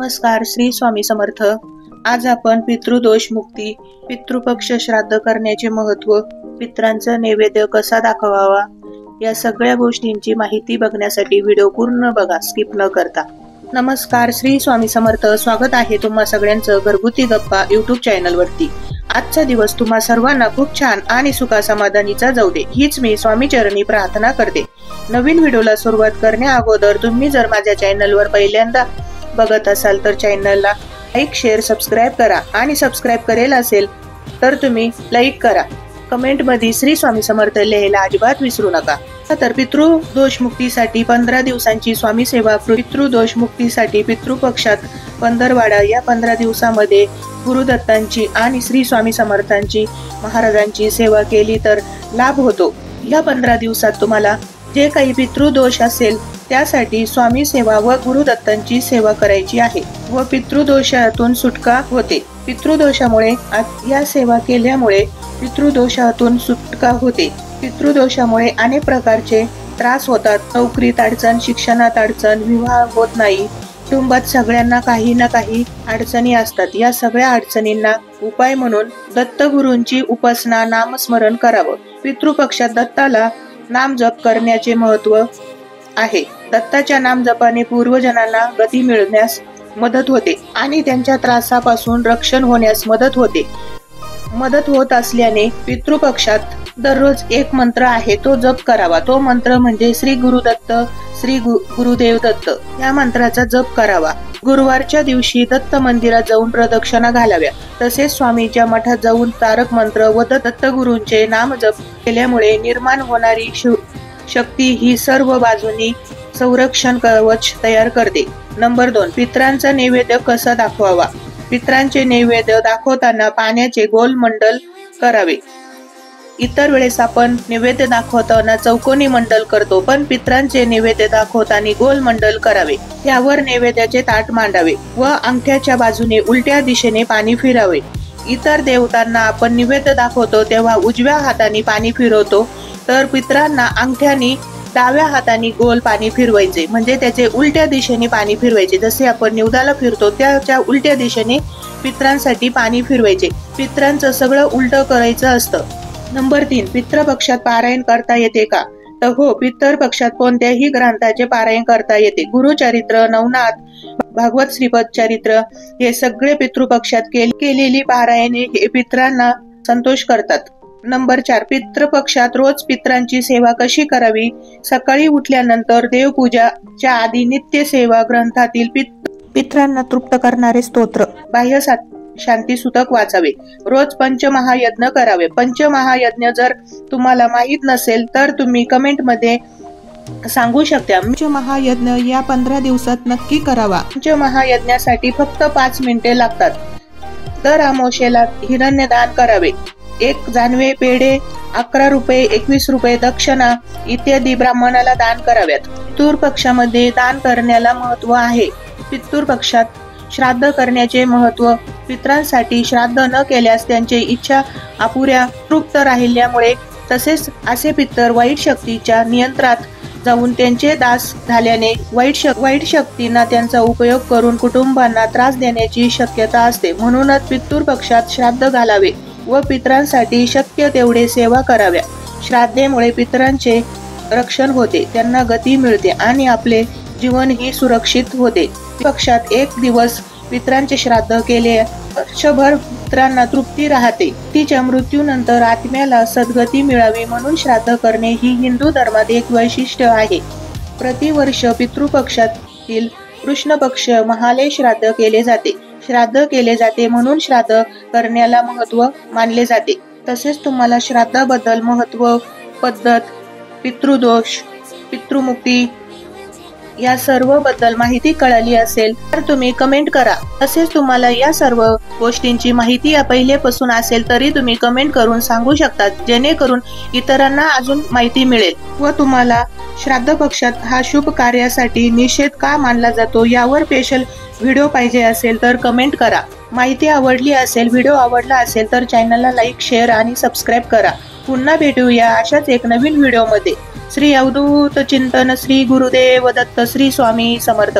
नमस्कार, श्री स्वामी समर्थ। आज आपण पितृदोष मुक्ती, पितृपक्ष श्राद्ध करण्याचे महत्त्व, पितरांचा नैवेद्य कसा दाखवावा या सगळ्या गोष्टींची माहिती बघण्यासाठी व्हिडिओ पूर्ण बघा, स्किप न करता। नमस्कार, श्री स्वामी समर्थ। स्वागत आहे तुम्हा सगळ्यांचं घरगुती गप्पा यूट्यूब चॅनल वरती। आजचा दिवस तुम्हा सर्वांना खूप छान आणि सुखा समाधानीचा जाऊ दे, हीच मी स्वामी चरणी प्रार्थना करते। नवीन व्हिडिओला सुरुवात करण्या अगोदर तुम्ही जर माझ्या चॅनलवर पहिल्यांदा बघत असाल तर चॅनलला लाईक, शेअर, सबस्क्राइब करा आणि सबस्क्राइब करेल असेल तर तुम्ही लाईक करा। कमेंट मध्ये श्री स्वामी समर्थ लिहायला अजिबात विसरू नका। तर पितृदोष मुक्तीसाठी 15 दिवसांची स्वामी सेवा, पितृदोष मुक्तीसाठी पितृपक्षात पंधरवाडा या 15 दिवसामध्ये गुरुदत्तांची आणि श्री स्वामी समर्थांची महाराजांची सेवा केली तर लाभ होतो। या 15 दिवसात तुम्हाला जे काही पितृदोष असेल त्यासाठी स्वामी सेवा व गुरुदत्तांची सेवा करायची आहे व पितृदोषातून सुटका होते। पितृदोषामुळे या सेवा केल्यामुळे पितृदोषातून सुटका होते। पितृदोषामुळे अनेक प्रकारचे त्रास होतात, नोकरीत अडचण, शिक्षणात अडचण, विवाह होत नाही, कुटुंबात सगळ्यांना काही ना काही अडचणी असतात। या सगळ्या अडचणींना उपाय म्हणून दत्तगुरूंची उपासना, नामस्मरण करावं। पितृपक्षात दत्ताला नाम जप करण्याचे महत्त्व आहे। दत्ताच्या नाम जपाने पूर्वजनांना गती मिळण्यास मदत होते आणि त्यांच्या त्रासापासून रक्षण होण्यास मदत होत असल्याने पितृपक्षात दररोज एक मंत्र आहे तो जप करावा। तो मंत्र म्हणजे श्री गुरुदत्त, श्री गुरुदेव दत्त या मंत्राचा जप करावा। गुरुवारच्या दिवशी दत्त मंदिरात जाऊन प्रदक्षिणा घालाव्या। तसेच स्वामीच्या मठात जाऊन तारक मंत्र व दत्तगुरूंचे नाम जप केल्यामुळे निर्माण होणारी शक्ती ही सर्व बाजूनी संरक्षण कवच तयार करते। नंबर 2, पितरांचा नैवेद्य कसा दाखवावा। पितरांचे नैवेद्य दाखवताना पाण्याचे गोल मंडल करावे। इतर वेळेस आपण नैवेद्य दाखवताना चौकोनी मंडल करतो, पण पितरांचे नैवेद्य दाखवताना गोल मंडल करावे। त्यावर नैवेद्याचे ताट मांडावे व अंगठ्याच्या बाजूने उलट्या दिशेने पाणी फिरावे। इतर देवतांना आपण नैवेद्य दाखवतो तेव्हा उजव्या हाताने पाणी फिरवतो, तर पितरांना अंगठ्याने डाव्या हाताने गोल पाणी फिरवायचे, म्हणजे त्याचे उलट्या दिशेने पाणी फिरवायचे। जसे आपण निवदाला फिरतो त्याच्या उलट्या दिशेने पितरांसाठी पाणी फिरवायचे। पितरांचं सगळं उलट करायचं असतं। नंबर 3, पितृपक्षात पारायण करता येते का? तर हो, पितृपक्षात कोणत्याही ग्रंथाचे पारायण करता येते। गुरुचरित्र, नवनाथ, भागवत, श्रीपद चरित्र हे सगळे पितृपक्षात केलेली पारायणे हे पितरांना संतोष करतात। नंबर 4, पितृपक्षात रोज पितरांची सेवा कशी करावी? सकाळी उठल्यानंतर देवपूजाच्या आधी नित्य सेवा ग्रंथातील पितरांना तृप्त करणारे स्तोत्र, बाह्य शांती सूतक वाचावे। रोज पंचमहायज्ञ करावे। पंचमहायज्ञ जर तुम्हाला माहित नसेल तर तुम्ही कमेंट मध्ये सांगू शकता। पंचमहायज्ञ या 15 दिवसात नक्की करावा। पंचमहायज्ञासाठी फक्त 5 मिनिटे लागतात। दर अमावस्येला हिरण्यदान करावे। 1 जानवे, पेढे, 11 रुपये, 21 रुपये दक्षिणा इत्यादी ब्राह्मणाला दान कराव्यात। पितृपक्षामध्ये दान करण्याला महत्त्व आहे। पितृपक्षात श्राद्ध करण्याचे महत्त्व, पितरांसाठी श्राद्ध न केल्यास त्यांची इच्छा अपुऱ्या तृप्त राहिल्यामुळे, तसेच असे पितर वाईट शक्तीच्या नियंत्रणात जाऊन त्यांचे दास झाल्याने वाईट शक्तींना त्यांचा उपयोग करून कुटुंबांना त्रास देण्याची शक्यता असते। म्हणूनच पितृपक्षात श्राद्ध घालावे व पितरांसाठी शक्य तेवढे सेवा कराव्या। श्राद्धेमुळे पितरांचे रक्षण होते, त्यांना गती मिळते आणि आपले जीवनही सुरक्षित होते। पक्षात 1 दिवस पितरांचे श्राद्ध केले वर्षभर पितरांना तृप्ती राहते। तिच्या मृत्यूनंतर आत्म्याला सद्गती मिळावी म्हणून श्राद्ध करणे ही हिंदू धर्मात एक वैशिष्ट्य आहे। प्रतिवर्ष पितृपक्षातील कृष्ण पक्ष महालय श्राद्ध केले जाते म्हणून श्राद्ध करण्याला महत्त्व मानले जाते। तसेच तुम्हाला श्राद्धाबद्दल महत्त्व, पद्धत, पितृदोष, पितृमुक्ती या सर्व बद्दल माहिती कळाली असेल तर तुम्ही कमेंट करा। तसेच तुम्हाला या सर्व गोष्टींची माहिती पहिलेपासून असेल तरी तुम्ही कमेंट करून सांगू शकता, जेणेकरून इतरांना अजून माहिती मिळेल। व तुम्हाला श्राद्ध पक्षात हा शुभ कार्यासाठी निषेध का मानला जातो यावर स्पेशल व्हिडिओ पाहिजे असेल तर कमेंट करा। माहिती आवडली असेल, व्हिडिओ आवडला असेल तर चॅनलला लाईक, शेअर आणि सबस्क्राइब करा। पुन्हा भेटूया अशाच एक नवीन व्हिडिओ मध्ये। श्री अवधूत चिंतन, श्री गुरुदेव दत्त, श्री स्वामी समर्थ।